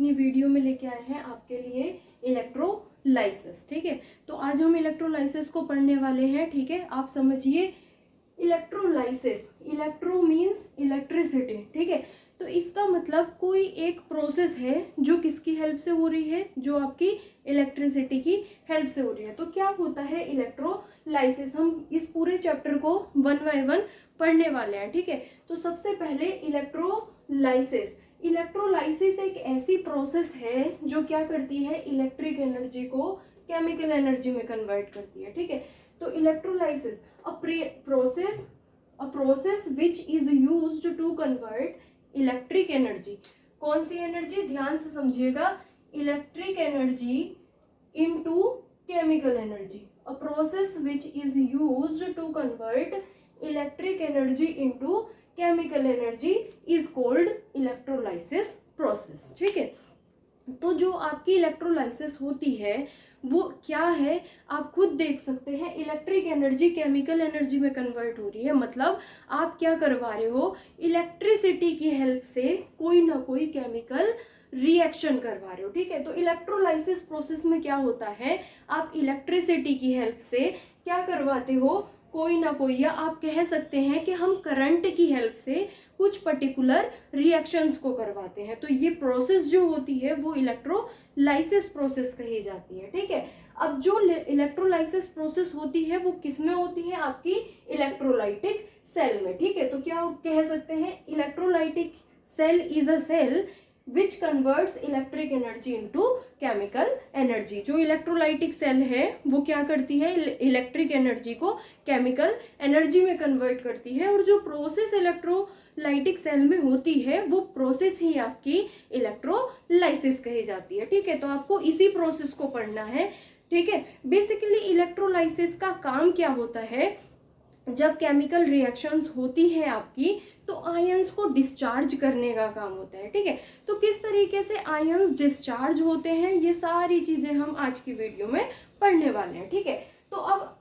अपनी वीडियो में लेके आए हैं आपके लिए इलेक्ट्रोलाइसिस। ठीक है, तो आज हम इलेक्ट्रोलाइसिस को पढ़ने वाले हैं। ठीक है, आप समझिए इलेक्ट्रोलाइसिस, इलेक्ट्रो मीन्स इलेक्ट्रिसिटी। ठीक है, तो इसका मतलब कोई एक प्रोसेस है जो किसकी हेल्प से हो रही है, जो आपकी इलेक्ट्रिसिटी की हेल्प से हो रही है। तो क्या होता है इलेक्ट्रोलाइसिस, हम इस पूरे चैप्टर को वन बाय वन पढ़ने वाले हैं। ठीक है, तो सबसे पहले इलेक्ट्रोलाइसिस। इलेक्ट्रोलाइसिस एक ऐसी प्रोसेस है जो क्या करती है, इलेक्ट्रिक एनर्जी को केमिकल एनर्जी में कन्वर्ट करती है। ठीक है, तो electrolysis a process which is used to convert electric energy. कौन सी एनर्जी, ध्यान से समझिएगा, electric energy into chemical energy. A process which is used to convert electric energy into chemical energy is called electrolysis process. ठीक है, तो जो आपकी इलेक्ट्रोलाइसिस होती है वो क्या है, आप खुद देख सकते हैं। इलेक्ट्रिक एनर्जी केमिकल एनर्जी में कन्वर्ट हो रही है, मतलब आप क्या करवा रहे हो, इलेक्ट्रिसिटी की हेल्प से कोई ना कोई केमिकल रिएक्शन करवा रहे हो। ठीक है, तो इलेक्ट्रोलाइसिस प्रोसेस में क्या होता है, आप इलेक्ट्रिसिटी की हेल्प से क्या करवाते हो, कोई ना कोई, या आप कह सकते हैं कि हम करंट की हेल्प से कुछ पर्टिकुलर रिएक्शंस को करवाते हैं। तो ये प्रोसेस जो होती है वो इलेक्ट्रोलाइसिस प्रोसेस कही जाती है। ठीक है, अब जो इलेक्ट्रोलाइसिस प्रोसेस होती है वो किस में होती है, आपकी इलेक्ट्रोलाइटिक सेल में। ठीक है, तो क्या कह सकते हैं, electrolytic cell is a cell which converts electric energy into chemical energy. जो इलेक्ट्रोलाइटिक सेल है वो क्या करती है, इलेक्ट्रिक एनर्जी को केमिकल एनर्जी में कन्वर्ट करती है। और जो प्रोसेस इलेक्ट्रोलाइटिक सेल में होती है वो प्रोसेस ही आपकी इलेक्ट्रोलाइसिस कही जाती है। ठीक है, तो आपको इसी प्रोसेस को पढ़ना है। ठीक है, बेसिकली इलेक्ट्रोलाइसिस का काम क्या होता है, जब केमिकल रिएक्शंस होती है आपकी तो आयंस को डिस्चार्ज करने का काम होता है। ठीक है, तो किस तरीके से आयंस डिस्चार्ज होते हैं ये सारी चीजें हम आज की वीडियो में पढ़ने वाले हैं। ठीक है, तो अब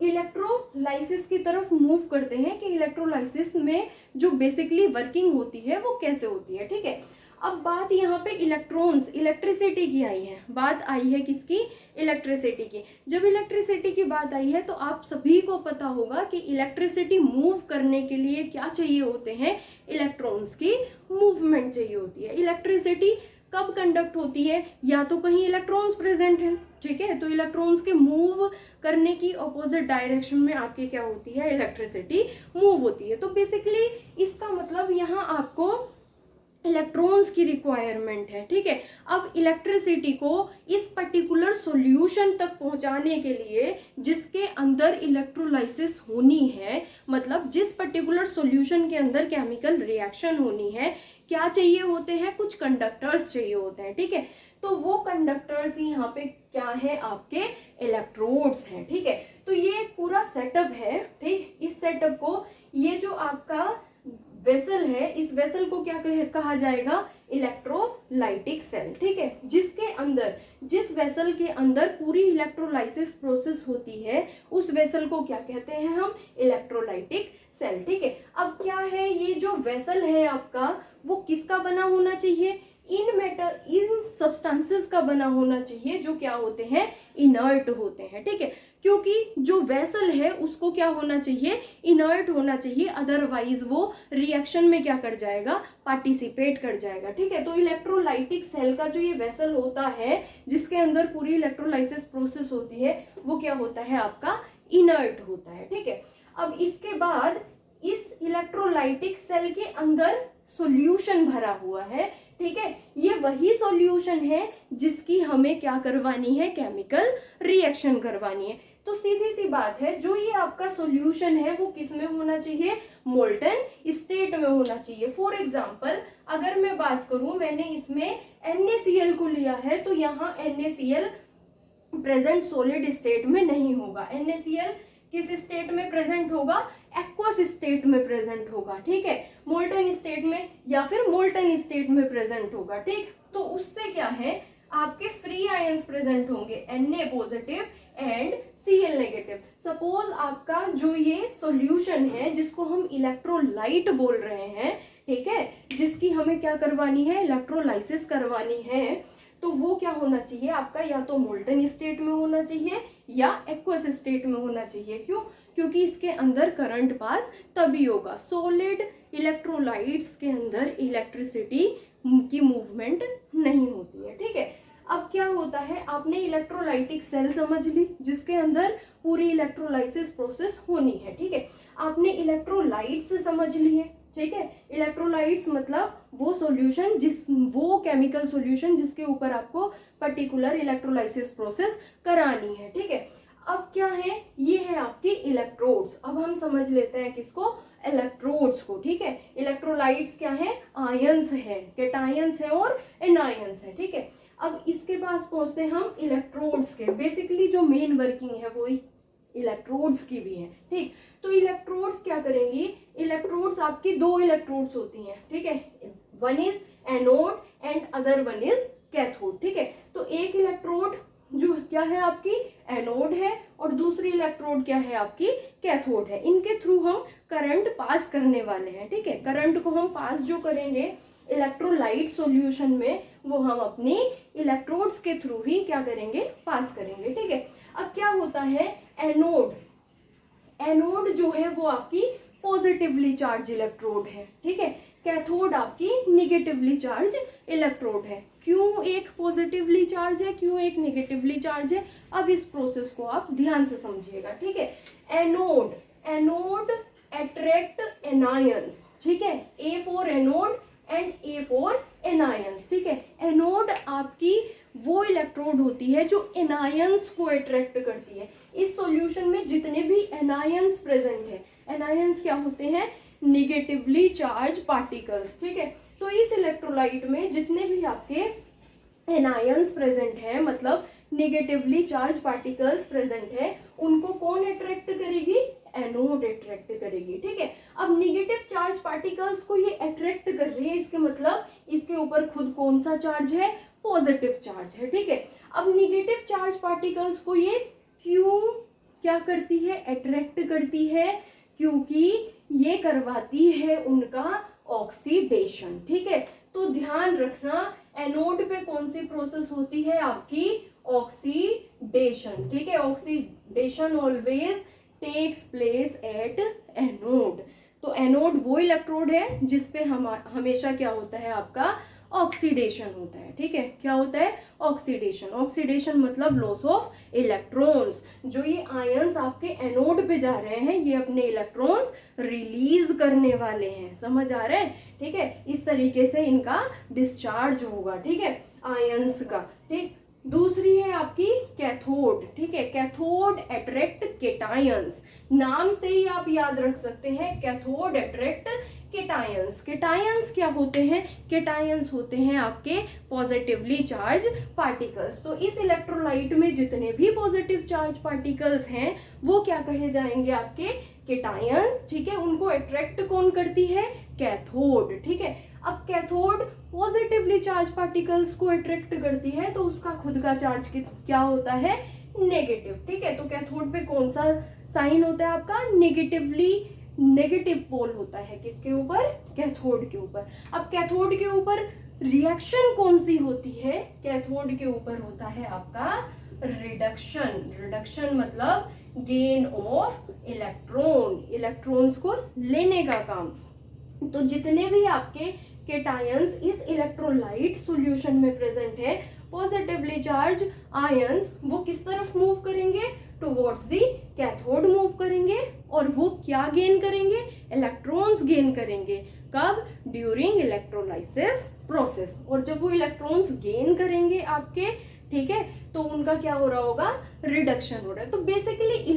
इलेक्ट्रोलाइसिस की तरफ मूव करते हैं कि इलेक्ट्रोलाइसिस में जो बेसिकली वर्किंग होती है वो कैसे होती है। ठीक है, अब बात यहाँ पे इलेक्ट्रॉन्स, इलेक्ट्रिसिटी की आई है, बात आई है किसकी, इलेक्ट्रिसिटी की। जब इलेक्ट्रिसिटी की बात आई है तो आप सभी को पता होगा कि इलेक्ट्रिसिटी मूव करने के लिए क्या चाहिए होते हैं, इलेक्ट्रॉन्स की मूवमेंट चाहिए होती है। इलेक्ट्रिसिटी कब कंडक्ट होती है, या तो कहीं इलेक्ट्रॉन्स प्रेजेंट हैं। ठीक है, तो इलेक्ट्रॉन्स के मूव करने की ऑपोजिट डायरेक्शन में आपकी क्या होती है, इलेक्ट्रिसिटी मूव होती है। तो बेसिकली इसका मतलब यहाँ आपको इलेक्ट्रॉन्स की रिक्वायरमेंट है। ठीक है, अब इलेक्ट्रिसिटी को इस पर्टिकुलर सॉल्यूशन तक पहुंचाने के लिए जिसके अंदर इलेक्ट्रोलाइसिस होनी है, मतलब जिस पर्टिकुलर सॉल्यूशन के अंदर केमिकल रिएक्शन होनी है, क्या चाहिए होते हैं, कुछ कंडक्टर्स चाहिए होते हैं। ठीक है, तो वो कंडक्टर्स ही यहाँ पे क्या है, आपके इलेक्ट्रोड्स हैं। ठीक है, तो ये पूरा सेटअप है। ठीक, इस सेटअप को, ये जो आपका वेसल है, इस वेसल को क्या कहा जाएगा, इलेक्ट्रोलाइटिक सेल। ठीक है, जिसके अंदर, जिस वेसल के अंदर पूरी इलेक्ट्रोलाइसिस प्रोसेस होती है उस वेसल को क्या कहते हैं हम, इलेक्ट्रोलाइटिक सेल। ठीक है, अब क्या है, ये जो वेसल है आपका वो किसका बना होना चाहिए, इन सब्सटेंसेस का बना होना चाहिए जो क्या होते हैं, इनर्ट होते हैं। ठीक है, क्योंकि जो वेसल है उसको क्या होना चाहिए, इनर्ट होना चाहिए, अदरवाइज वो रिएक्शन में क्या कर जाएगा, पार्टिसिपेट कर जाएगा। ठीक है, तो इलेक्ट्रोलाइटिक सेल का जो ये वेसल होता है जिसके अंदर पूरी इलेक्ट्रोलाइसिस प्रोसेस होती है वो क्या होता है, आपका इनर्ट होता है। ठीक है, अब इसके बाद इस इलेक्ट्रोलाइटिक सेल के अंदर सॉल्यूशन भरा हुआ है। ठीक है, ये वही सॉल्यूशन है जिसकी हमें क्या करवानी है, केमिकल रिएक्शन करवानी है। तो सीधी सी बात है, जो ये आपका सॉल्यूशन है वो किस में होना चाहिए, मोल्टन स्टेट में होना चाहिए। फॉर एग्जांपल अगर मैं बात करूं, मैंने इसमें NaCl को लिया है तो यहाँ NaCl प्रेजेंट सॉलिड स्टेट में नहीं होगा। NaCl किस स्टेट में प्रेजेंट होगा, एक्वस स्टेट में प्रेजेंट होगा। ठीक है, मोल्टन स्टेट में या फिर मोल्टन स्टेट में प्रेजेंट होगा। ठीक, तो उससे क्या है, आपके फ्री आयंस प्रेजेंट होंगे, Na positive and Cl negative. Suppose आपका जो ये सॉल्यूशन है जिसको हम इलेक्ट्रोलाइट बोल रहे हैं, ठीक है, जिसकी हमें क्या करवानी है, इलेक्ट्रोलाइसिस करवानी है, तो वो क्या होना चाहिए आपका, या तो मोल्टन स्टेट में होना चाहिए या एक्वस स्टेट में होना चाहिए। क्यों? क्योंकि इसके अंदर करंट पास तभी होगा। सॉलिड इलेक्ट्रोलाइट्स के अंदर इलेक्ट्रिसिटी की मूवमेंट नहीं होती है, ठीक है। अब क्या होता है, आपने इलेक्ट्रोलाइटिक सेल समझ ली जिसके अंदर पूरी इलेक्ट्रोलाइसिस प्रोसेस होनी है, ठीक है। आपने इलेक्ट्रोलाइट्स समझ लिए, ठीक है। इलेक्ट्रोलाइट्स मतलब वो सॉल्यूशन वो केमिकल सॉल्यूशन जिसके ऊपर आपको पर्टिकुलर इलेक्ट्रोलाइसिस प्रोसेस करानी है, ठीक है। अब क्या है, ये है आपकी इलेक्ट्रोड्स। अब हम समझ लेते हैं किसको, इलेक्ट्रोड्स को, ठीक है। इलेक्ट्रोलाइट्स क्या है, आयंस है, कैटायंस है और एनायंस है, ठीक है। अब इसके पास पहुंचते हैं हम इलेक्ट्रोड्स के। बेसिकली जो मेन वर्किंग है वो इलेक्ट्रोड्स की भी है, ठीक। तो इलेक्ट्रोड्स क्या करेंगी, इलेक्ट्रोड्स आपकी दो इलेक्ट्रोड्स होती हैं, ठीक है। One is anode and other one is cathode, ठीक है। तो एक इलेक्ट्रोड जो क्या है आपकी एनोड है और दूसरी इलेक्ट्रोड क्या है आपकी कैथोड है। इनके थ्रू हम करंट पास करने वाले हैं, ठीक है। करंट को हम पास जो करेंगे इलेक्ट्रोलाइट सॉल्यूशन में, वो हम अपनी इलेक्ट्रोड्स के थ्रू ही क्या करेंगे, पास करेंगे, ठीक है। अब क्या होता है, एनोड, एनोड जो है वो आपकी पॉजिटिवली चार्ज इलेक्ट्रोड है, ठीक है। कैथोड आपकी निगेटिवली चार्ज इलेक्ट्रोड है। क्यों एक पॉजिटिवली चार्ज है, क्यों एक निगेटिवली चार्ज है, अब इस प्रोसेस को आप ध्यान से समझिएगा, ठीक है। एनोड, एनोड अट्रैक्ट एनायंस, ठीक है। A for anode and A for anions, ठीक है। एनोड आपकी वो इलेक्ट्रोड होती है जो एनायंस को अट्रैक्ट करती है। इस सॉल्यूशन में जितने भी एनायंस प्रेजेंट है, एनायंस क्या होते हैं, निगेटिवली चार्ज पार्टिकल्स, ठीक है। तो इस इलेक्ट्रोलाइट में जितने भी आपके एनायंस प्रेजेंट है, मतलब निगेटिवली चार्ज पार्टिकल्स प्रेजेंट है, उनको कौन अट्रैक्ट करेगी, एनोड अट्रैक्ट करेगी, ठीक है। अब निगेटिव चार्ज पार्टिकल्स को ये अट्रैक्ट कर रही है, इसके मतलब इसके ऊपर खुद कौन सा चार्ज है, पॉजिटिव चार्ज है, ठीक है। अब निगेटिव चार्ज पार्टिकल्स को ये क्यों क्या करती है, अट्रैक्ट करती है, क्योंकि ये करवाती है उनका ऑक्सीडेशन, ठीक है। तो ध्यान रखना, एनोड पे कौन सी प्रोसेस होती है आपकी, ऑक्सीडेशन, ठीक है। Oxidation always takes place at anode. तो एनोड वो इलेक्ट्रोड है जिसपे हमेशा क्या होता है आपका, ऑक्सीडेशन होता है, ठीक है। क्या होता है, ऑक्सीडेशन। ऑक्सीडेशन मतलब लॉस ऑफ इलेक्ट्रॉन्स। जो ये आयंस आपके एनोड पे जा रहे हैं, ये अपने इलेक्ट्रॉन्स रिलीज करने वाले हैं, समझ आ रहा है, ठीक है। इस तरीके से इनका डिस्चार्ज होगा, ठीक है, आयंस का, ठीक। दूसरी है आपकी कैथोड, ठीक है। कैथोड अट्रैक्ट केटायंस, नाम से ही आप याद रख सकते हैं, कैथोड अट्रैक्ट केटायंस। केटायंस क्या होते हैं, केटायंस होते हैं आपके पॉजिटिवली चार्ज पार्टिकल्स। तो इस इलेक्ट्रोलाइट में जितने भी पॉजिटिव चार्ज पार्टिकल्स हैं वो क्या कहे जाएंगे, आपके केटायंस, ठीक है। उनको अट्रैक्ट कौन करती है, कैथोड, ठीक है। अब कैथोड पॉजिटिवली चार्ज पार्टिकल्स को अट्रैक्ट करती है, तो उसका खुद का चार्ज क्या होता है, नेगेटिव, ठीक है। तो कैथोड पे कौन सा साइन होता है आपका, नेगेटिव पोल होता है, किसके ऊपर, कैथोड के ऊपर। अब कैथोड के ऊपर रिएक्शन कौन सी होती है, कैथोड के ऊपर होता है आपका रिडक्शन। रिडक्शन मतलब गेन ऑफ इलेक्ट्रॉन, इलेक्ट्रॉन्स को लेने का काम। तो जितने भी आपके केटायंस इस इलेक्ट्रोलाइट सॉल्यूशन में प्रेजेंट है, पॉजिटिवली चार्ज आयंस, वो किस तरफ मूव करेंगे, टुवर्ड्स दी कैथोड मूव करेंगे, और वो क्या गेन करेंगे, इलेक्ट्रॉन्स गेन करेंगे। कब, ड्यूरिंग इलेक्ट्रोलाइसिस प्रोसेस। और जब वो इलेक्ट्रॉन्स गेन करेंगे आपके, ठीक है, तो उनका क्या हो रहा होगा, रिडक्शन हो रहा है। तो बेसिकली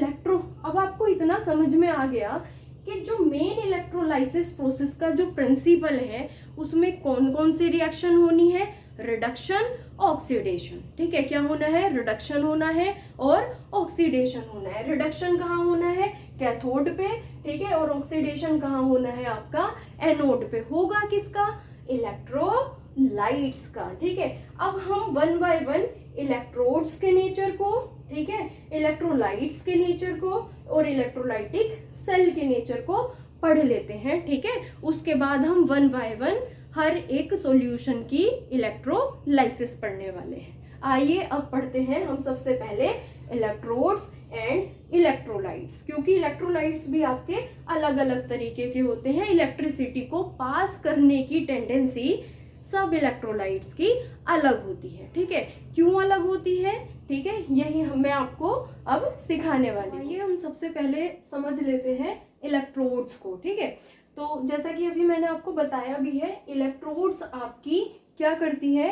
अब आपको इतना समझ में आ गया कि जो मेन इलेक्ट्रोलाइसिस प्रोसेस का जो प्रिंसिपल है, उसमें कौन कौन सी रिएक्शन होनी है, रिडक्शन, ऑक्सीडेशन, ठीक है। क्या होना है, रिडक्शन होना है और ऑक्सीडेशन होना है। रिडक्शन कहाँ होना है, कैथोड पे, ठीक है, और ऑक्सीडेशन कहाँ होना है आपका, एनोड पे। होगा किसका, इलेक्ट्रोलाइट्स का, ठीक है। अब हम वन बाय वन इलेक्ट्रोड्स के नेचर को, ठीक है, इलेक्ट्रोलाइट्स के नेचर को और इलेक्ट्रोलाइटिक सेल के नेचर को पढ़ लेते हैं, ठीक है। उसके बाद हम वन बाय वन हर एक सॉल्यूशन की इलेक्ट्रोलाइसिस पढ़ने वाले हैं। आइए अब पढ़ते हैं हम सबसे पहले इलेक्ट्रोड्स एंड इलेक्ट्रोलाइट्स, क्योंकि इलेक्ट्रोलाइट्स भी आपके अलग अलग तरीके के होते हैं। इलेक्ट्रिसिटी को पास करने की टेंडेंसी सब इलेक्ट्रोलाइट्स की अलग होती है, ठीक है। क्यों अलग होती है, ठीक है, यही मैं आपको अब सिखाने वाली हूँ। ये हम सबसे पहले समझ लेते हैं इलेक्ट्रोड्स को, ठीक है। तो जैसा कि अभी मैंने आपको बताया भी है, इलेक्ट्रोड्स आपकी क्या करती है,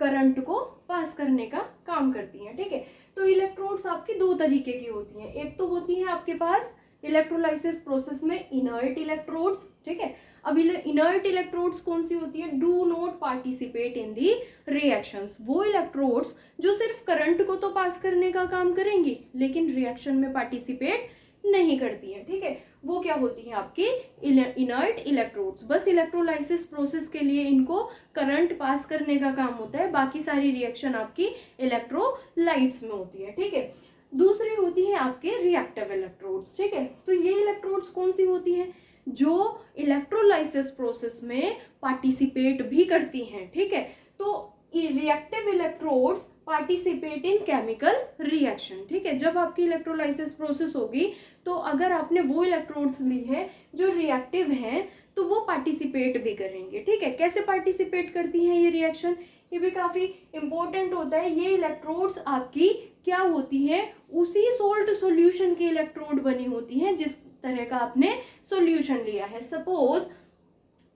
करंट को पास करने का काम करती हैं, ठीक है। तो इलेक्ट्रोड्स आपकी दो तरीके की होती हैं। एक तो होती है आपके पास इलेक्ट्रोलाइसिस प्रोसेस में इनर्ट इलेक्ट्रोड्स, ठीक है। अब इनर्ट इलेक्ट्रोड्स कौन सी होती है, do not participate in the reactions. वो इलेक्ट्रोड्स जो सिर्फ करंट को तो पास करने का काम करेंगी लेकिन रिएक्शन में पार्टिसिपेट नहीं करती है, ठीक है। वो क्या होती है आपकी इनर्ट इलेक्ट्रोड्स। बस इलेक्ट्रोलाइसिस प्रोसेस के लिए इनको करंट पास करने का काम होता है, बाकी सारी रिएक्शन आपकी इलेक्ट्रोलाइट्स में होती है, ठीक है। दूसरी होती है आपके रिएक्टिव इलेक्ट्रोड्स, ठीक है। तो ये इलेक्ट्रोड्स कौन सी होती हैं, जो इलेक्ट्रोलाइसिस प्रोसेस में पार्टिसिपेट भी करती हैं, ठीक है। तो reactive electrodes participate in chemical reaction, ठीक है। जब आपकी इलेक्ट्रोलाइसिस प्रोसेस होगी तो अगर आपने वो इलेक्ट्रोड्स ली हैं जो रिएक्टिव हैं तो वो पार्टिसिपेट भी करेंगे, ठीक है। कैसे पार्टिसिपेट करती हैं ये रिएक्शन, ये भी काफी इंपॉर्टेंट होता है। ये इलेक्ट्रोड्स आपकी क्या होती है, उसी सोल्ट सॉल्यूशन की इलेक्ट्रोड बनी होती हैं जिस तरह का आपने सॉल्यूशन लिया है। सपोज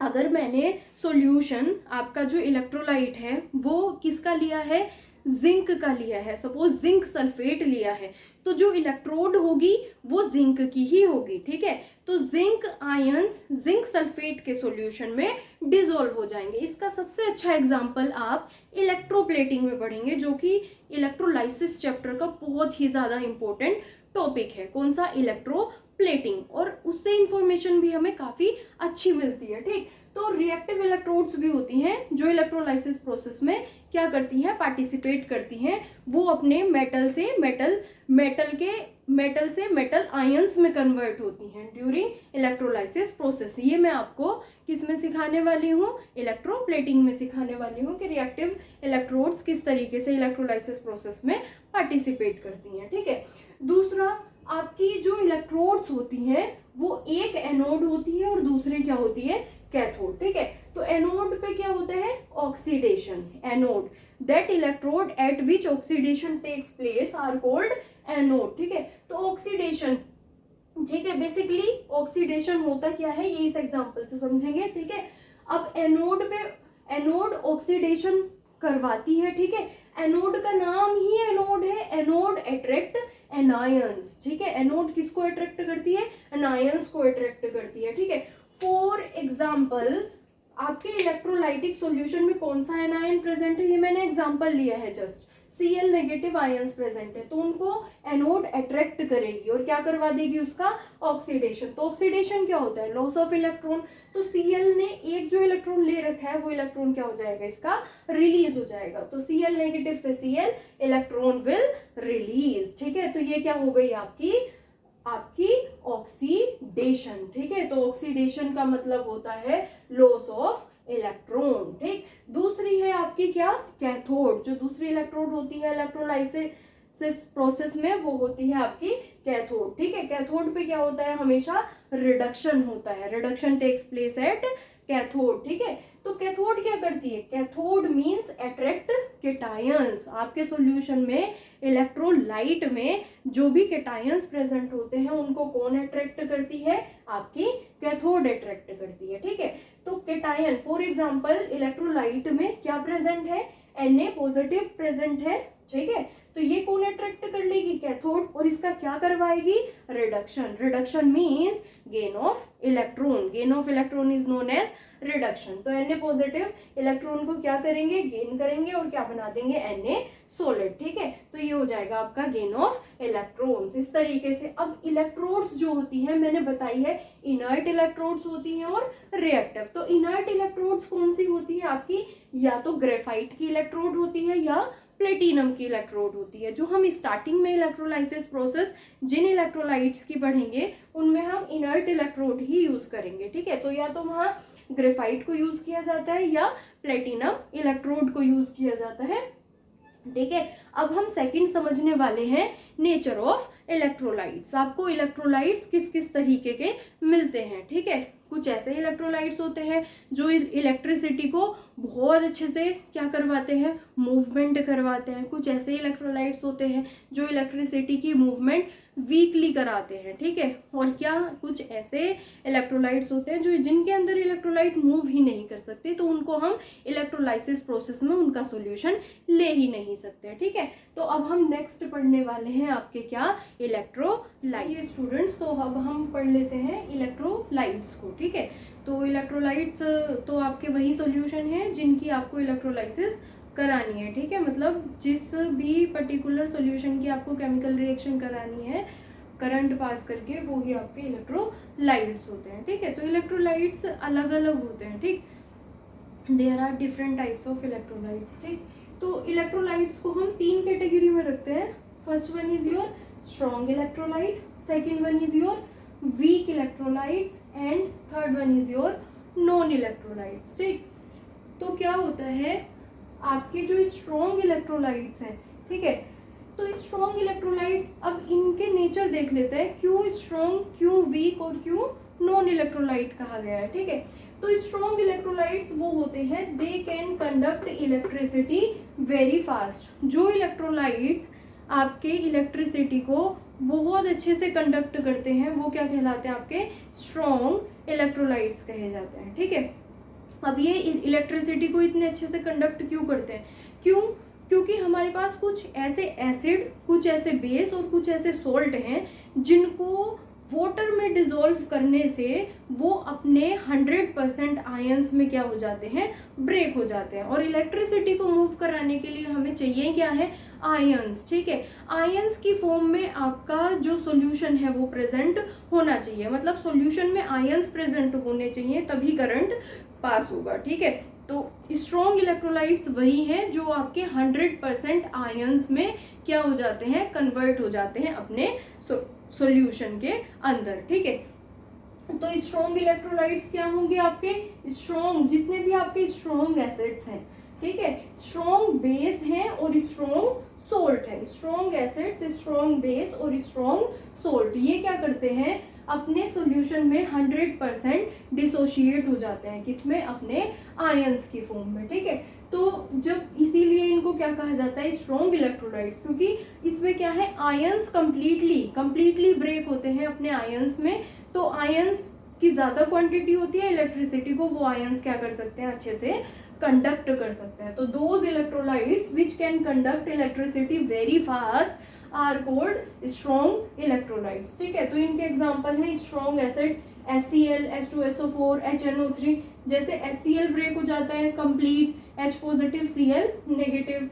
अगर मैंने सॉल्यूशन, आपका जो इलेक्ट्रोलाइट है वो किसका लिया है, जिंक का लिया है, सपोज जिंक सल्फेट लिया है, तो जो इलेक्ट्रोड होगी वो जिंक की ही होगी, ठीक है। तो जिंक आयंस जिंक सल्फेट के सॉल्यूशन में डिसॉल्व हो जाएंगे। इसका सबसे अच्छा एग्जांपल आप इलेक्ट्रोप्लेटिंग में पढ़ेंगे, जो कि इलेक्ट्रोलाइसिस चैप्टर का बहुत ही ज़्यादा इंपॉर्टेंट टॉपिक है। कौन सा, इलेक्ट्रोप्लेटिंग, और उससे इंफॉर्मेशन भी हमें काफ़ी अच्छी मिलती है, ठीक। तो रिएक्टिव इलेक्ट्रोड्स भी होती हैं जो इलेक्ट्रोलाइसिस प्रोसेस में क्या करती हैं, पार्टिसिपेट करती हैं। वो अपने मेटल से मेटल आयंस में कन्वर्ट होती हैं ड्यूरिंग इलेक्ट्रोलाइसिस प्रोसेस। ये मैं आपको किस में सिखाने वाली हूँ, इलेक्ट्रोप्लेटिंग में सिखाने वाली हूँ कि रिएक्टिव इलेक्ट्रोड्स किस तरीके से इलेक्ट्रोलाइसिस प्रोसेस में पार्टिसिपेट करती हैं, ठीक है। दूसरा, आपकी जो इलेक्ट्रोड्स होती हैं वो एक एनोड होती है और दूसरी क्या होती है, कैथोड, ठीक है। तो एनोड पे क्या होता है, oxidation. Anode, that electrode at which oxidation takes place are called anode, ठीक है। तो ऑक्सीडेशन, ठीक है, बेसिकली ऑक्सीडेशन होता क्या है ये इस एग्जांपल से समझेंगे, ठीक है। अब एनोड ऑक्सीडेशन करवाती है, ठीक है। एनोड का नाम ही एनोड है, एनोड अट्रैक्ट एनायंस, ठीक है। एनोड किसको अट्रैक्ट करती है, एनायंस को अट्रैक्ट करती है, ठीक है। फॉर एग्जाम्पल, आपके इलेक्ट्रोलाइटिक सॉल्यूशन में कौन सा एनायन प्रेजेंट है, ये मैंने एग्जाम्पल लिया है just, Cl negative ions present है, तो उनको एनोड अट्रैक्ट करेगी और क्या करवा देगी, उसका ऑक्सीडेशन। तो ऑक्सीडेशन क्या होता है, लॉस ऑफ इलेक्ट्रॉन। तो Cl ने एक जो इलेक्ट्रॉन ले रखा है वो इलेक्ट्रॉन क्या हो जाएगा, इसका रिलीज हो जाएगा। तो Cl नेगेटिव से Cl इलेक्ट्रॉन विल रिलीज, ठीक है। तो ये क्या हो गई आपकी ऑक्सीडेशन, ठीक है। तो ऑक्सीडेशन का मतलब होता है लॉस ऑफ इलेक्ट्रॉन, ठीक। दूसरी है आपकी क्या, कैथोड। जो दूसरी इलेक्ट्रोड होती है इलेक्ट्रोलाइसिस प्रोसेस में वो होती है आपकी कैथोड, ठीक है। कैथोड पे क्या होता है, हमेशा रिडक्शन होता है, reduction takes place at cathode, ठीक है। तो कैथोड क्या करती है, कैथोड मींस अट्रैक्ट केटायंस। आपके सॉल्यूशन में इलेक्ट्रोलाइट में जो भी केटायंस प्रेजेंट होते हैं उनको कौन अट्रैक्ट करती है, आपकी कैथोड अट्रैक्ट करती है, ठीक है। तो केटायन, फॉर एग्जांपल इलेक्ट्रोलाइट में क्या प्रेजेंट है, Na पॉजिटिव प्रेजेंट है, ठीक है। तो ये कौन अट्रैक्ट कर लेगी, कैथोड, और इसका क्या करवाएगी, reduction. Reduction means gain of electron, gain of electron is known as reduction. तो Na पॉजिटिव इलेक्ट्रॉन को क्या करेंगे, गेन करेंगे और क्या बना देंगे, Na सॉलिड, ठीक है। तो ये हो जाएगा आपका गेन ऑफ इलेक्ट्रॉन्स। इस तरीके से अब इलेक्ट्रोड्स जो होती हैं मैंने बताई है, इनर्ट इलेक्ट्रोड्स होती हैं और रिएक्टिव। तो इनर्ट इलेक्ट्रोड्स कौन सी होती है आपकी, या तो ग्रेफाइट की इलेक्ट्रोड होती है या प्लेटिनम की इलेक्ट्रोड होती है। जो हम स्टार्टिंग में इलेक्ट्रोलाइसिस प्रोसेस जिन इलेक्ट्रोलाइट्स की पढ़ेंगे उनमें हम इनर्ट इलेक्ट्रोड ही यूज करेंगे, ठीक है। तो या तो वहाँ ग्रेफाइट को यूज किया जाता है या प्लेटिनम इलेक्ट्रोड को यूज किया जाता है, ठीक है। अब हम सेकंड समझने वाले हैं नेचर ऑफ इलेक्ट्रोलाइट्स। आपको इलेक्ट्रोलाइट्स किस किस तरीके के मिलते हैं, ठीक है। कुछ ऐसे इलेक्ट्रोलाइट्स होते हैं जो इलेक्ट्रिसिटी को बहुत अच्छे से क्या करवाते हैं, मूवमेंट करवाते हैं। कुछ ऐसे इलेक्ट्रोलाइट्स होते हैं जो इलेक्ट्रिसिटी की मूवमेंट वीकली कराते हैं, ठीक है। और क्या कुछ ऐसे इलेक्ट्रोलाइट्स होते हैं जो जिनके अंदर इलेक्ट्रोलाइट मूव ही नहीं कर सकते, तो उनको हम इलेक्ट्रोलाइसिस प्रोसेस में उनका सॉल्यूशन ले ही नहीं सकते, ठीक है। तो अब हम नेक्स्ट पढ़ने वाले हैं आपके क्या, इलेक्ट्रोलाइट। ये स्टूडेंट्स, तो अब हम पढ़ लेते हैं इलेक्ट्रोलाइट्स को, ठीक है। तो इलेक्ट्रोलाइट्स तो आपके वही सॉल्यूशन है जिनकी आपको इलेक्ट्रोलाइसिस करानी है, ठीक है। मतलब जिस भी पर्टिकुलर सॉल्यूशन की आपको केमिकल रिएक्शन करानी है करंट पास करके, वो ही आपके इलेक्ट्रोलाइट्स होते हैं, ठीक है। तो इलेक्ट्रोलाइट्स अलग अलग होते हैं, ठीक। There are different types of electrolytes, ठीक। तो इलेक्ट्रोलाइट्स को हम 3 कैटेगरी में रखते हैं। First one is your strong electrolyte, second one is your weak electrolytes and third one is your non electrolytes, ठीक। तो क्या होता है, आपके जो स्ट्रॉन्ग इलेक्ट्रोलाइट्स हैं, ठीक है। तो स्ट्रॉन्ग इलेक्ट्रोलाइट, अब इनके नेचर देख लेते हैं, क्यों स्ट्रॉन्ग, क्यों वीक और क्यों नॉन इलेक्ट्रोलाइट कहा गया है, ठीक है। तो स्ट्रॉन्ग इलेक्ट्रोलाइट्स वो होते हैं, they can conduct electricity very fast. जो इलेक्ट्रोलाइट्स आपके इलेक्ट्रिसिटी को बहुत अच्छे से कंडक्ट करते हैं वो क्या कहलाते हैं, आपके स्ट्रॉन्ग इलेक्ट्रोलाइट्स कहे जाते हैं, ठीक है। अब ये इलेक्ट्रिसिटी को इतने अच्छे से कंडक्ट क्यों करते हैं, क्यों, क्योंकि हमारे पास कुछ ऐसे एसिड, कुछ ऐसे बेस और कुछ ऐसे सोल्ट हैं जिनको वाटर में डिसॉल्व करने से वो अपने 100% आयंस में क्या हो जाते हैं, ब्रेक हो जाते हैं। और इलेक्ट्रिसिटी को मूव कराने के लिए हमें चाहिए क्या है, आयंस, ठीक है। आयंस की फॉर्म में आपका जो सॉल्यूशन है वो प्रेजेंट होना चाहिए, मतलब सॉल्यूशन में आयंस प्रेजेंट होने चाहिए तभी करंट पास होगा, ठीक है। तो स्ट्रॉन्ग इलेक्ट्रोलाइट्स वही हैं जो आपके 100% आयंस में क्या हो जाते हैं, कन्वर्ट हो जाते हैं अपने सॉल्यूशन के अंदर, ठीक है। तो स्ट्रॉन्ग इलेक्ट्रोलाइट्स क्या होंगे आपके, स्ट्रॉन्ग जितने भी आपके स्ट्रॉन्ग एसिड्स हैं, ठीक है, स्ट्रॉन्ग बेस हैं और स्ट्रॉन्ग सोल्ट है। स्ट्रॉन्ग एसिड्स, स्ट्रॉन्ग बेस और स्ट्रॉन्ग सोल्ट, ये क्या करते हैं, अपने सॉल्यूशन में 100% डिसोशिएट हो जाते हैं, किसमें, अपने आयंस की फॉर्म में, ठीक है। तो जब इसीलिए इनको क्या कहा जाता है, स्ट्रॉन्ग इलेक्ट्रोलाइट्स, क्योंकि इसमें क्या है, आयंस कंप्लीटली ब्रेक होते हैं अपने आयंस में। तो आयंस की ज्यादा क्वांटिटी होती है, इलेक्ट्रिसिटी को वो आयंस क्या कर सकते हैं, अच्छे से कंडक्ट कर सकते हैं। तो those electrolytes which can conduct electricity very fast are called strong electrolytes, ठीक है। तो इनके एग्जांपल हैं strong acid HCl, H2SO4, HNO3। जैसे HCl ब्रेक हो जाता है complete, H positive Cl negative,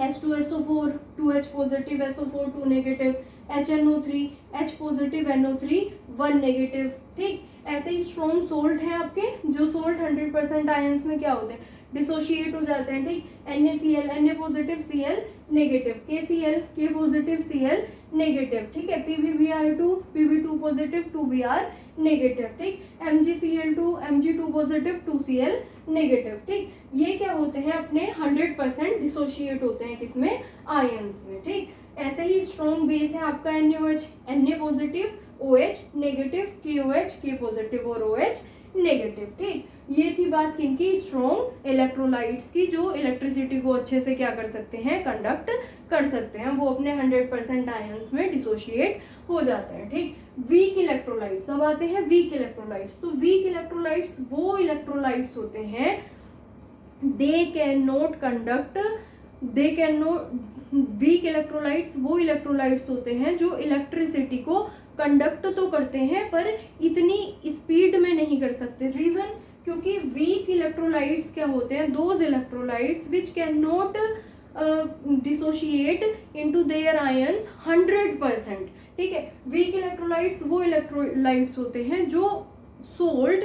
H2SO4 2H positive SO4 2 negative, HNO3 H positive NO3 1 negative, ठीक। ऐसे ही स्ट्रॉन्ग सोल्ट है आपके, जो सोल्ट 100% आयंस में क्या होते हैं, डिसोशिएट हो जाते हैं, ठीक। NaCl Na positive Cl negative, KCl K positive Cl negative, ठीक है। PbBr2 Pb2 positive 2Br negative, ठीक। MgCl2 Mg2 positive 2Cl negative, ठीक। ये क्या होते हैं, अपने 100% डिसोशिएट होते हैं किसमें, आयंस में, ठीक। ऐसे ही स्ट्रॉन्ग बेस है आपका NaOH, Na positive OH negative, KOH K positive और OH नेगेटिव, ठीक। ये थी बात किनकी, स्ट्रॉन्ग इलेक्ट्रोलाइट्स की, जो इलेक्ट्रिसिटी को अच्छे से क्या कर सकते हैं, कंडक्ट कर सकते हैं, वो अपने 100% आयंस में डिसोशिएट हो जाते हैं, ठीक। वीक इलेक्ट्रोलाइट्स, अब आते हैं वीक इलेक्ट्रोलाइट्स। तो वीक इलेक्ट्रोलाइट्स वो इलेक्ट्रोलाइट्स होते हैं, they can not conduct, weak electrolytes वो इलेक्ट्रोलाइट्स होते हैं जो इलेक्ट्रिसिटी को कंडक्ट तो करते हैं पर इतनी स्पीड में नहीं कर सकते। रीजन, क्योंकि वीक इलेक्ट्रोलाइट्स क्या होते हैं, those electrolytes which can not dissociate into their ions 100%, ठीक है। वीक इलेक्ट्रोलाइट्स वो इलेक्ट्रोलाइट्स होते हैं जो सोल्ट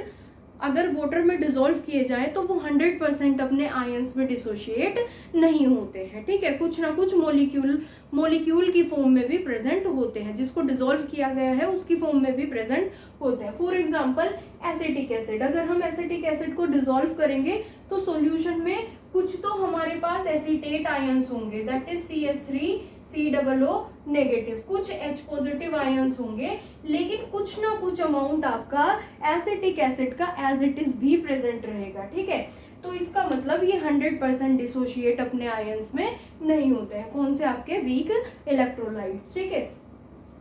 अगर वाटर में डिसॉल्व किए जाए तो वो 100% अपने आयंस में डिसोशिएट नहीं होते हैं, ठीक है। कुछ ना कुछ मॉलिक्यूल की फॉर्म में भी प्रेजेंट होते हैं, जिसको डिसॉल्व किया गया है उसकी फॉर्म में भी प्रेजेंट होते हैं। फॉर एग्जांपल एसिटिक एसिड, अगर हम एसिटिक एसिड को डिसॉल्व करेंगे तो सॉल्यूशन में कुछ तो हमारे पास एसीटेट आयंस होंगे, that is CH3 COO negative, कुछ H पॉजिटिव आयंस होंगे, लेकिन कुछ ना कुछ अमाउंट आपका एसिटिक एसिड का एज इट इज भी प्रेजेंट रहेगा, ठीक है। तो इसका मतलब ये 100% डिसोशिएट अपने आयंस में नहीं होते हैं। कौन से? आपके वीक इलेक्ट्रोलाइट्स, ठीक है।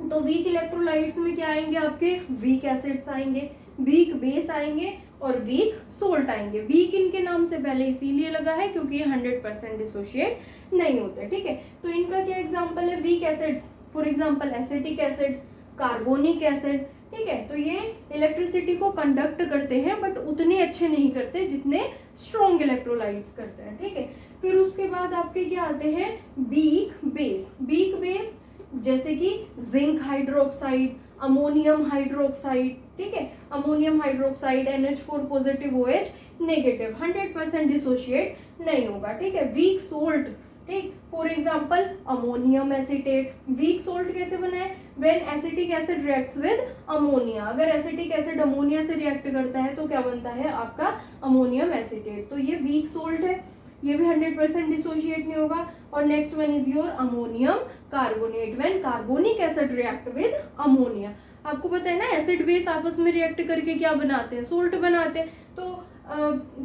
तो वीक इलेक्ट्रोलाइट्स में क्या आएंगे? आपके वीक एसिड्स आएंगे, वीक बेस आएंगे और वीक सोल्ट आएंगे। वीक इनके नाम से पहले इसीलिए लगा है क्योंकि ये 100% डिसोशिएट नहीं होते, ठीक है। तो इनका क्या एग्जांपल है? Weak acids, for example acetic acid, carbonic acid, ठीक है। तो ये इलेक्ट्रिसिटी को कंडक्ट करते हैं बट उतने अच्छे नहीं करते जितने स्ट्रॉन्ग इलेक्ट्रोलाइट्स करते हैं, ठीक है। फिर उसके बाद आपके क्या आते हैं? Weak base. वीक बेस जैसे कि जिंक हाइड्रोक्साइड, अमोनियम हाइड्रोक्साइड, ठीक है। Ammonium hydroxide NH4 positive OH negative, 100% dissociate नहीं होगा, ठीक है। वीक सोल्ट, ठीक, for example ammonium acetate. Weak salt कैसे बना है? When acetic acid reacts with ammonia. अगर एसिटिक एसिड अमोनिया से रिएक्ट करता है तो क्या बनता है? आपका अमोनियम एसिटेट। तो ये वीक सोल्ट है, ये भी 100% डिसोशिएट नहीं होगा। और next one is your ammonium carbonate, when carbonic acid react with ammonia. आपको पता है ना, एसिड बेस आपस में रिएक्ट करके क्या बनाते हैं? सोल्ट बनाते हैं। तो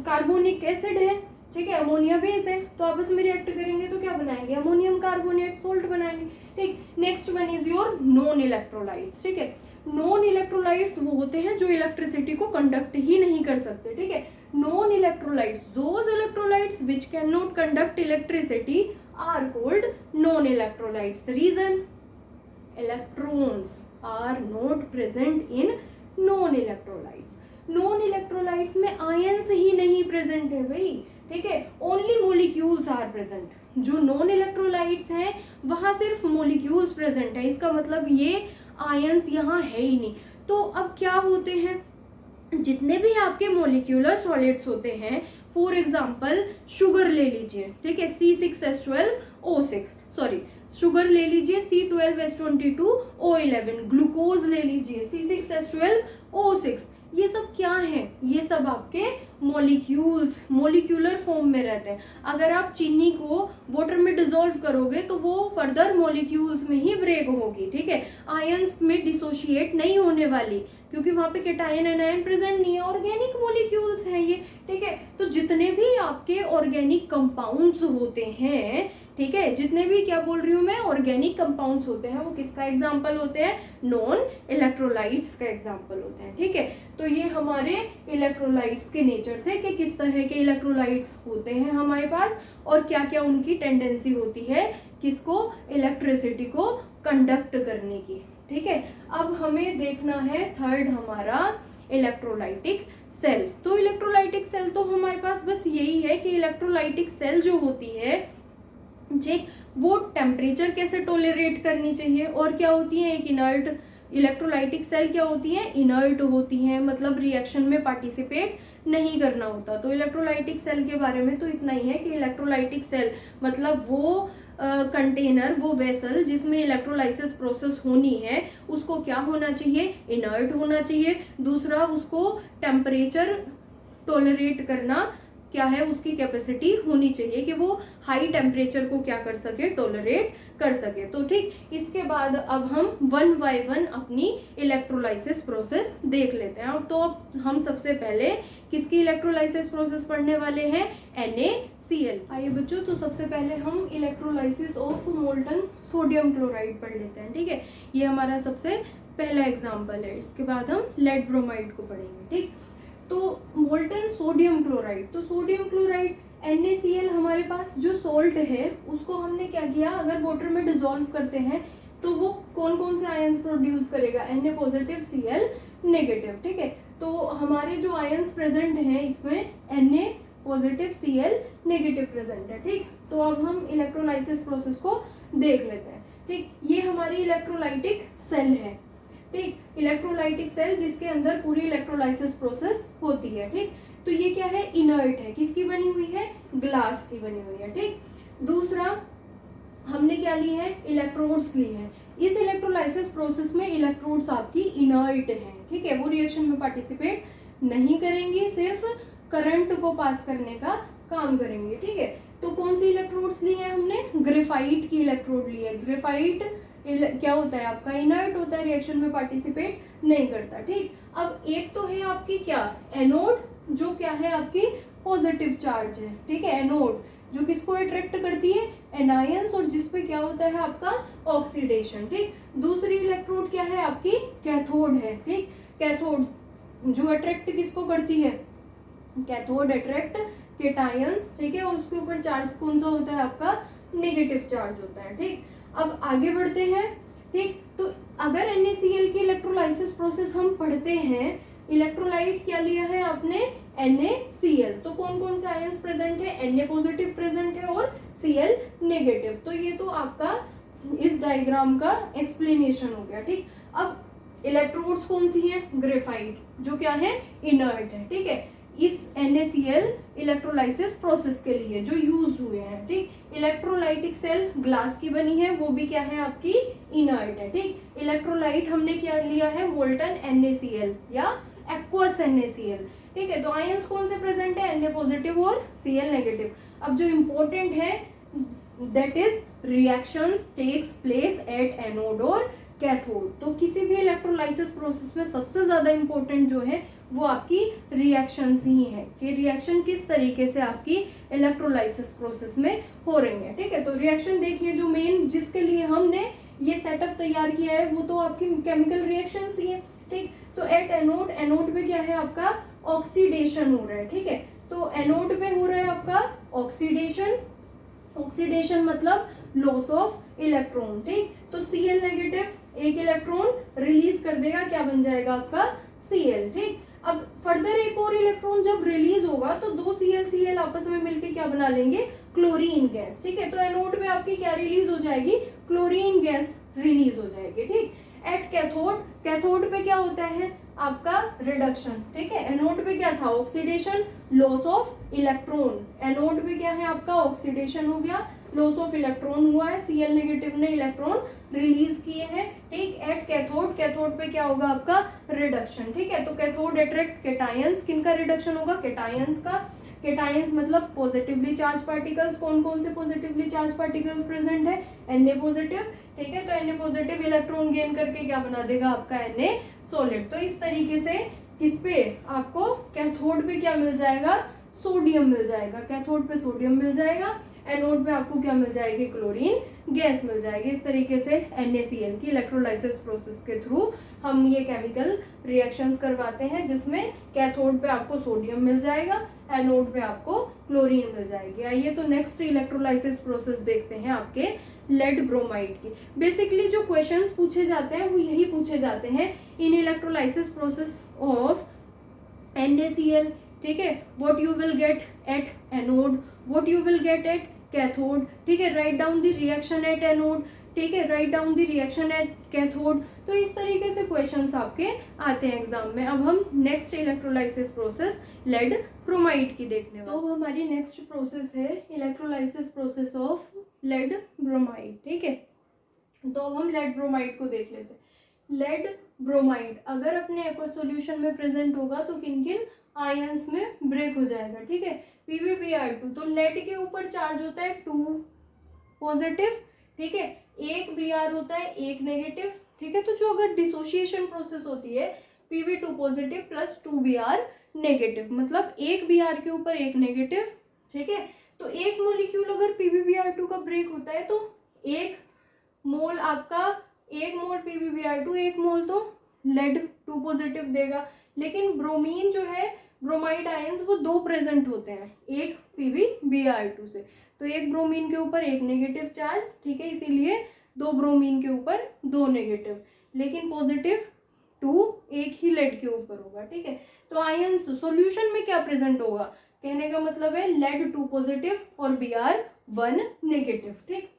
कार्बोनिक एसिड है, ठीक है, अमोनिया बेस है, तो आपस में रिएक्ट करेंगे तो क्या बनाएंगे? अमोनियम कार्बोनेट, सोल्ट बनाएंगे, ठीक। Next one is your non electrolytes, ठीक है। नॉन इलेक्ट्रोलाइट्स वो होते हैं जो इलेक्ट्रिसिटी को कंडक्ट ही नहीं कर सकते, ठीक है। Non electrolytes, those electrolytes which can not conduct electricity are called non electrolytes. Reason? Electrons are not present in non electrolytes. Non electrolytes में आयंस ही नहीं प्रेजेंट है भाई, ठीक है, ओनली मॉलिक्यूल्स आर प्रेजेंट। जो नॉन इलेक्ट्रोलाइट्स हैं वहां सिर्फ मॉलिक्यूल्स प्रेजेंट है, इसका मतलब ये आयंस यहाँ है ही नहीं। तो अब क्या होते हैं? जितने भी आपके मॉलिक्यूलर सॉलिड्स होते हैं, फॉर एग्जांपल शुगर ले लीजिए, ठीक है, C6H12O6, सॉरी शुगर ले लीजिए C12H22O11, ग्लूकोज ले लीजिए C6H12O6, ये सब क्या है? ये सब आपके मॉलिक्यूल्स, मॉलिक्यूलर फॉर्म में रहते हैं। अगर आप चीनी को वाटर में डिसॉल्व करोगे तो वो फर्दर मॉलिक्यूल्स में ही ब्रेक होगी, ठीक है, आयंस में डिसोशिएट नहीं होने वाली, क्योंकि वहां पे केटायन एनायन प्रेजेंट नहीं है, ऑर्गेनिक मॉलिक्यूल्स हैं ये, ठीक है। तो जितने भी आपके ऑर्गेनिक कंपाउंड्स होते हैं, ठीक है, जितने भी, क्या बोल रही हूँ मैं, ऑर्गेनिक कंपाउंड्स होते हैं, वो किसका एग्जाम्पल होते हैं? नॉन इलेक्ट्रोलाइट्स का एग्जाम्पल होते हैं, ठीक है। तो ये हमारे इलेक्ट्रोलाइट्स के नेचर थे कि किस तरह के इलेक्ट्रोलाइट्स होते हैं हमारे पास और क्या क्या उनकी टेंडेंसी होती है किसको? इलेक्ट्रिसिटी को कंडक्ट करने की, ठीक है। अब हमें देखना है थर्ड हमारा इलेक्ट्रोलाइटिक सेल। तो इलेक्ट्रोलाइटिक सेल तो हमारे पास बस यही है कि इलेक्ट्रोलाइटिक सेल जो होती है, ठीक, वो टेम्परेचर कैसे टॉलरेट करनी चाहिए, और क्या होती है? एक इनर्ट इलेक्ट्रोलाइटिक सेल क्या होती है? इनर्ट होती हैं, मतलब रिएक्शन में पार्टिसिपेट नहीं करना होता। तो इलेक्ट्रोलाइटिक सेल के बारे में तो इतना ही है कि इलेक्ट्रोलाइटिक सेल मतलब वो कंटेनर, वो वेसल जिसमें इलेक्ट्रोलाइसिस प्रोसेस होनी है, उसको क्या होना चाहिए? इनर्ट होना चाहिए। दूसरा, उसको टेम्परेचर टॉलरेट करना क्या है, उसकी कैपेसिटी होनी चाहिए कि वो हाई टेम्परेचर को क्या कर सके? टॉलरेट कर सके। तो ठीक, इसके बाद अब हम वन बाय वन अपनी इलेक्ट्रोलाइसिस प्रोसेस देख लेते हैं। तो अब हम सबसे पहले किसकी इलेक्ट्रोलाइसिस प्रोसेस पढ़ने वाले हैं? NaCl। आइए बच्चों, तो सबसे पहले हम electrolysis of molten sodium chloride पढ़ लेते हैं, ठीक है। ये हमारा सबसे पहला एग्जाम्पल है। इसके बाद हम लेड ब्रोमाइड को पढ़ेंगे, ठीक। तो मोल्टन सोडियम क्लोराइड, तो सोडियम क्लोराइड NaCl हमारे पास जो सोल्ट है उसको हमने क्या किया? अगर वाटर में डिसॉल्व करते हैं तो वो कौन कौन से आयंस प्रोड्यूस करेगा? Na पॉजिटिव Cl नेगेटिव, ठीक है। तो हमारे जो आयंस प्रेजेंट हैं इसमें Na positive Cl negative present है, ठीक। तो अब हम इलेक्ट्रोलाइसिस प्रोसेस को देख लेते हैं, ठीक। ये हमारी इलेक्ट्रोलाइटिक सेल है। ठीक, इलेक्ट्रोलाइटिक सेल जिसके अंदर पूरी इलेक्ट्रोलाइसिस प्रोसेस होती है। ठीक, तो ये क्या है, इनर्ट है, किसकी बनी हुई है, ग्लास की बनी हुई है। ठीक, दूसरा हमने क्या ली है, इलेक्ट्रोड्स ली है। इस इलेक्ट्रोलाइसिस प्रोसेस में इलेक्ट्रोड्स आपकी इनर्ट हैं। ठीक है, वो रिएक्शन में पार्टिसिपेट नहीं करेंगी, सिर्फ करंट को पास करने का काम करेंगे। ठीक है, तो कौन सी इलेक्ट्रोड्स ली है हमने, ग्रेफाइट की इलेक्ट्रोड ली है। ग्रेफाइट क्या होता है आपका, इनर्ट होता है, रिएक्शन में पार्टिसिपेट नहीं करता। ठीक, अब एक तो है आपकी क्या, एनोड, जो क्या है आपकी पॉजिटिव चार्ज है। ठीक है, एनोड जो किसको अट्रैक्ट करती है, एनायंस, और जिसपे क्या होता है आपका ऑक्सीडेशन। ठीक, दूसरी इलेक्ट्रोड क्या है आपकी, कैथोड है। ठीक, कैथोड जो अट्रैक्ट किसको करती है, कैथोड अट्रैक्ट केटायंस। ठीक है, और उसके ऊपर चार्ज कौन सा होता है आपका, नेगेटिव चार्ज होता है। ठीक, अब आगे बढ़ते हैं। ठीक, तो अगर NaCl की इलेक्ट्रोलाइसिस प्रोसेस हम पढ़ते हैं, इलेक्ट्रोलाइट क्या लिया है आपने, NaCl, तो कौन कौन से आयंस प्रेजेंट है, Na पॉजिटिव प्रेजेंट है और Cl नेगेटिव। तो ये तो आपका इस डायग्राम का एक्सप्लेनेशन हो गया। ठीक, अब इलेक्ट्रोड्स कौन सी हैं, ग्रेफाइट, जो क्या है, इनर्ट है। ठीक है, इस NaCl इलेक्ट्रोलाइसिस प्रोसेस के लिए जो यूज हुए हैं। ठीक, इलेक्ट्रोलाइटिक सेल ग्लास की बनी है, वो भी क्या है आपकी, इनर्ट है। ठीक, इलेक्ट्रोलाइट हमने क्या लिया है, मोल्टन NaCl या एक्वस NaCl। ठीक है, तो आयंस कौन से प्रेजेंट है, Na पॉजिटिव और Cl नेगेटिव। अब जो इम्पोर्टेंट है that is reactions takes place at anode और कैथोड। तो किसी भी इलेक्ट्रोलाइसिस प्रोसेस में सबसे ज्यादा इंपॉर्टेंट जो है वो आपकी रिएक्शंस ही है, कि रिएक्शन किस तरीके से आपकी इलेक्ट्रोलाइसिस प्रोसेस में हो रही है। ठीक है, तो रिएक्शन देखिए, जो मेन जिसके लिए हमने ये सेटअप तैयार किया है वो तो आपकी केमिकल रिएक्शंस ही है। ठीक, तो एट एनोड, एनोड पे क्या है आपका, ऑक्सीडेशन हो रहा है। ठीक है, तो एनोड पे हो रहा है आपका ऑक्सीडेशन, ऑक्सीडेशन मतलब लॉस ऑफ इलेक्ट्रॉन। ठीक, तो Cl नेगेटिव एक इलेक्ट्रॉन रिलीज कर देगा, क्या बन जाएगा आपका Cl। ठीक, अब फर्दर एक और इलेक्ट्रॉन जब रिलीज होगा तो दो Cl आपस में मिलके क्या बना लेंगे, क्लोरीन गैस। ठीक है, तो एनोड पे आपकी क्या रिलीज हो जाएगी, क्लोरीन गैस रिलीज हो जाएगी। ठीक, एट कैथोड, कैथोड पे क्या होता है आपका रिडक्शन। ठीक है, एनोड पे क्या था, oxidation, loss of electron. Anode पे क्या है आपका, ऑक्सीडेशन हो गया, लॉस ऑफ इलेक्ट्रॉन हुआ है, Cl नेगेटिव ने इलेक्ट्रॉन रिलीज किए हैं। ठीक, एट कैथोड, कैथोड पे क्या होगा आपका, रिडक्शन। ठीक है, तो कैथोड अट्रैक्ट केटायंस, किनका रिडक्शन होगा, केटायंस का। केटायंस मतलब पॉजिटिवली चार्ज पार्टिकल्स। कौन कौन से पॉजिटिवली चार्ज पार्टिकल्स प्रेजेंट है, Na पॉजिटिव। ठीक है, तो Na पॉजिटिव इलेक्ट्रॉन गेन करके क्या बना देगा आपका Na सॉलिड। तो इस तरीके से किस पे आपको, कैथोड पे क्या मिल जाएगा, सोडियम मिल जाएगा, कैथोड पे सोडियम मिल जाएगा, एनोड पे आपको क्या मिल जाएगी, क्लोरीन गैस मिल जाएगी। इस तरीके से NaCl की इलेक्ट्रोलाइसिस प्रोसेस के थ्रू हम ये केमिकल रिएक्शंस करवाते हैं, जिसमें कैथोड पे आपको सोडियम मिल जाएगा, एनोड पे आपको क्लोरीन मिल जाएगी। आइए तो नेक्स्ट इलेक्ट्रोलाइसिस प्रोसेस देखते हैं आपके लेड ब्रोमाइड की। बेसिकली जो क्वेश्चंस पूछे जाते हैं वो यही पूछे जाते हैं इन इलेक्ट्रोलाइसिस प्रोसेस ऑफ NaCl। ठीक है, what you will gate at anode, what you will gate eight cathode. ठीक है, write down the reaction at anode. ठीक है, write down the reaction at cathode. तो इस तरीके से क्वेश्चंस आपके आते हैं एग्जाम में। अब हम next electrolysis process lead bromide की देखने वाले। तो अब हमारी नेक्स्ट प्रोसेस है electrolysis process of lead bromide. ठीक है, तो अब हम लेड ब्रोमाइड को देख लेते हैं। लेड ब्रोमाइड अगर अपने एक्वस सॉल्यूशन में प्रेजेंट होगा तो किन किन आयंस में ब्रेक हो जाएगा। ठीक है, PbBr2, तो लेड के ऊपर चार्ज होता है 2 पॉजिटिव। ठीक है, एक Br होता है 1 नेगेटिव। ठीक है, तो जो अगर डिसोसिएशन प्रोसेस होती है Pb2 positive plus 2Br negative, मतलब एक Br के ऊपर एक नेगेटिव। ठीक है, तो एक मोलिक्यूल अगर PbBr2 का ब्रेक होता है तो एक मोल आपका, एक मोल PbBr2, एक मोल तो लेड 2 पॉजिटिव देगा। लेकिन ब्रोमीन जो है, ब्रोमाइड आयंस, वो 2 प्रेजेंट होते हैं एक PbBr2 से, तो एक ब्रोमीन के ऊपर एक नेगेटिव चार्ज। ठीक है, इसीलिए 2 ब्रोमीन के ऊपर 2 नेगेटिव, लेकिन पॉजिटिव 2 एक ही लेड के ऊपर होगा। ठीक है, तो आयंस सॉल्यूशन में क्या प्रेजेंट होगा, कहने का मतलब है लेड 2 पॉजिटिव और Br1 नेगेटिव। ठीक,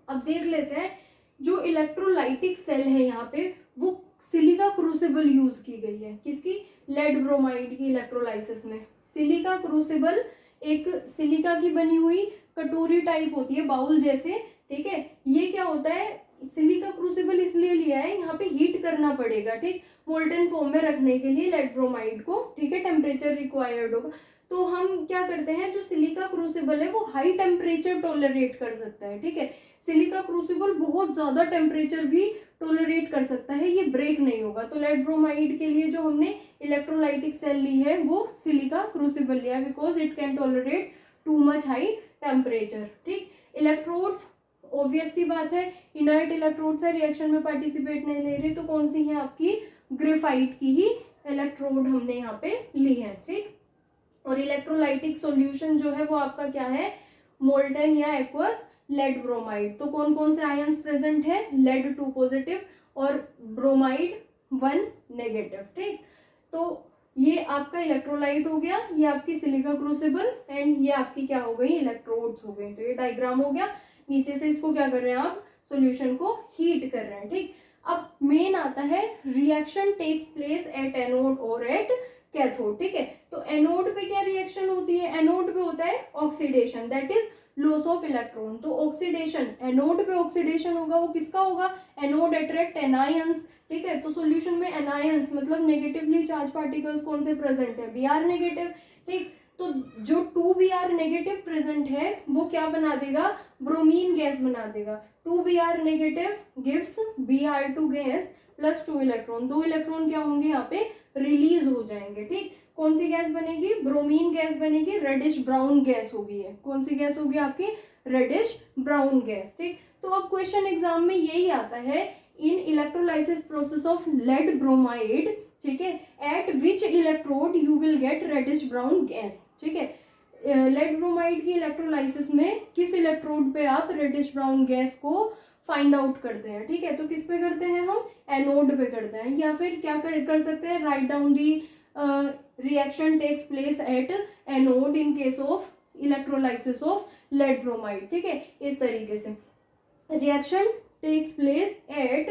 अब देख लेते हैं जो इलेक्ट्रोलाइटिक सेल है यहाँ पे वो सिलिका क्रूसिबल यूज की गई है, किसकी, लेड ब्रोमाइड की इलेक्ट्रोलाइसिस में। सिलिका क्रूसिबल एक सिलिका की बनी हुई कटोरी टाइप होती है, बाउल जैसे, ठीक है। ये क्या होता है, सिलिका क्रूसिबल इसलिए लिया है, यहाँ पे हीट करना पड़ेगा, ठीक, मोल्टन फॉर्म में रखने के लिए लेड ब्रोमाइड को, ठीक है, टेम्परेचर रिक्वायर्ड होगा। तो हम क्या करते हैं, जो सिलिका क्रूसिबल है वो हाई टेम्परेचर टॉलरेट कर सकता है, ठीक है। सिलिका क्रूसिबल बहुत ज्यादा टेम्परेचर भी टॉलरेट कर सकता है, ये ब्रेक नहीं होगा। तो लेड ब्रोमाइड के लिए जो हमने इलेक्ट्रोलाइटिक सेल ली है वो सिलिका क्रूसिबल लिया है, because it can tolerate too much high temperature, ठीक। इलेक्ट्रोड्स, ऑब्वियस सी बात है, इनर्ट इलेक्ट्रोड्स है, रिएक्शन में पार्टिसिपेट नहीं ले रही, तो कौन सी है आपकी, ग्रेफाइट की ही इलेक्ट्रोड हमने यहाँ पे ली है, ठीक। और इलेक्ट्रोलाइटिक सॉल्यूशन जो है वो आपका क्या है, मोल्टन या एक्वस लेड ब्रोमाइड। तो कौन कौन से आयंस प्रेजेंट है, लेड 2 पॉजिटिव और ब्रोमाइड 1 नेगेटिव, ठीक। तो ये आपका इलेक्ट्रोलाइट हो गया, ये आपकी सिलिका क्रूसिबल, एंड ये आपकी क्या हो गई, इलेक्ट्रोड्स हो गई। तो ये डायग्राम हो गया, नीचे से इसको क्या कर रहे हैं आप, सॉल्यूशन को हीट कर रहे हैं, ठीक। अब मेन आता है, reaction takes place at anode और एट कैथोड, ठीक है। तो एनोड पे क्या रिएक्शन होती है, एनोड पे होता है oxidation, that is loss of electron. तो ऑक्सीडेशन, एनोड पे ऑक्सीडेशन होगा, वो किसका होगा, एनोड अट्रैक्ट एनायंस, ठीक है। तो सॉल्यूशन में एनायंस मतलब नेगेटिवली चार्ज पार्टिकल्स कौन से प्रेजेंट है, Br नेगेटिव, ठीक। तो जो 2Br नेगेटिव प्रेजेंट है वो क्या बना देगा, ब्रोमीन गैस बना देगा। 2Br negative gives Br2 gas plus 2 electron, 2 electron क्या होंगे यहाँ पे, रिलीज हो जाएंगे, ठीक। कौन सी गैस बनेगी, ब्रोमीन गैस बनेगी, रेडिश ब्राउन गैस होगी, है कौन सी गैस होगी आपकी, रेडिश ब्राउन गैस, ठीक। तो अब क्वेश्चन एग्जाम में यही आता है, in electrolysis process of lead bromide, ठीक है, at which electrode you will get reddish brown gas, ठीक है। लेड ब्रोमाइड की इलेक्ट्रोलाइसिस में किस इलेक्ट्रोड पे आप रेडिश ब्राउन गैस को फाइंड आउट करते हैं, ठीक है। तो किस पे करते हैं हम, एनोड पे करते हैं, या फिर क्या कर सकते हैं, write down the reaction takes place at anode in case of electrolysis of lead bromide, ठीक है। इस तरीके से reaction takes place at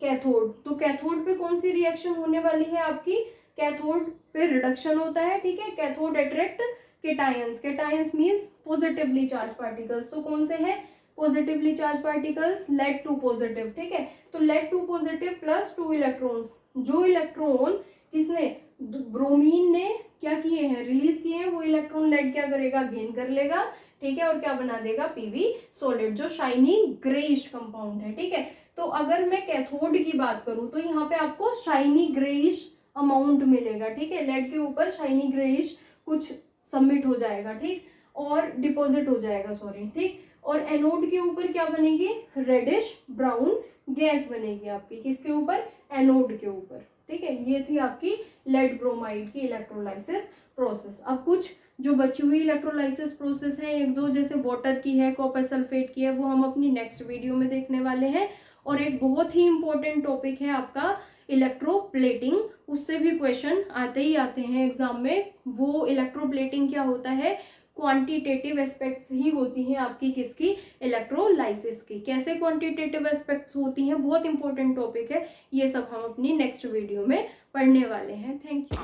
cathode. तो कैथोड पे कौन सी रिएक्शन होने वाली है आपकी, कैथोड पे रिडक्शन होता है, ठीक है। Cathode attract cations, cations means positively charged particles, तो कौन से हैं, positively charged particles, lead 2 positive, ठीक है। तो लेड 2 पॉजिटिव प्लस 2 इलेक्ट्रॉन्स, जो इलेक्ट्रॉन किसने, ब्रोमीन ने क्या किए हैं, रिलीज किए हैं, वो इलेक्ट्रॉन लेड क्या करेगा, गेन कर लेगा, ठीक है, और क्या बना देगा, पीवी सॉलिड, जो शाइनी ग्रेइश कंपाउंड है, ठीक है। तो अगर मैं कैथोड की बात करूं तो यहाँ पे आपको शाइनी ग्रेइश अमाउंट मिलेगा, ठीक है। लेड के ऊपर शाइनी ग्रेइश कुछ सबमिट हो जाएगा, ठीक, और डिपॉजिट हो जाएगा, सॉरी, ठीक। और एनोड के ऊपर क्या बनेगी, रेडिश ब्राउन गैस बनेगी आपकी, किसके ऊपर, एनोड के ऊपर, ठीक है। ये थी आपकी लेड ब्रोमाइड की इलेक्ट्रोलाइसिस प्रोसेस। अब कुछ जो बची हुई इलेक्ट्रोलाइसिस प्रोसेस है, एक दो, जैसे वाटर की है, कॉपर सल्फेट की है, वो हम अपनी नेक्स्ट वीडियो में देखने वाले हैं। और एक बहुत ही इंपॉर्टेंट टॉपिक है आपका इलेक्ट्रोप्लेटिंग, उससे भी क्वेश्चन आते ही आते हैं एग्जाम में। वो इलेक्ट्रोप्लेटिंग क्या होता है, क्वांटिटेटिव एस्पेक्ट्स ही होती हैं आपकी, किसकी, इलेक्ट्रोलाइसिस की। कैसे क्वांटिटेटिव एस्पेक्ट्स होती हैं, बहुत इंपॉर्टेंट टॉपिक है, ये सब हम अपनी नेक्स्ट वीडियो में पढ़ने वाले हैं। Thank you.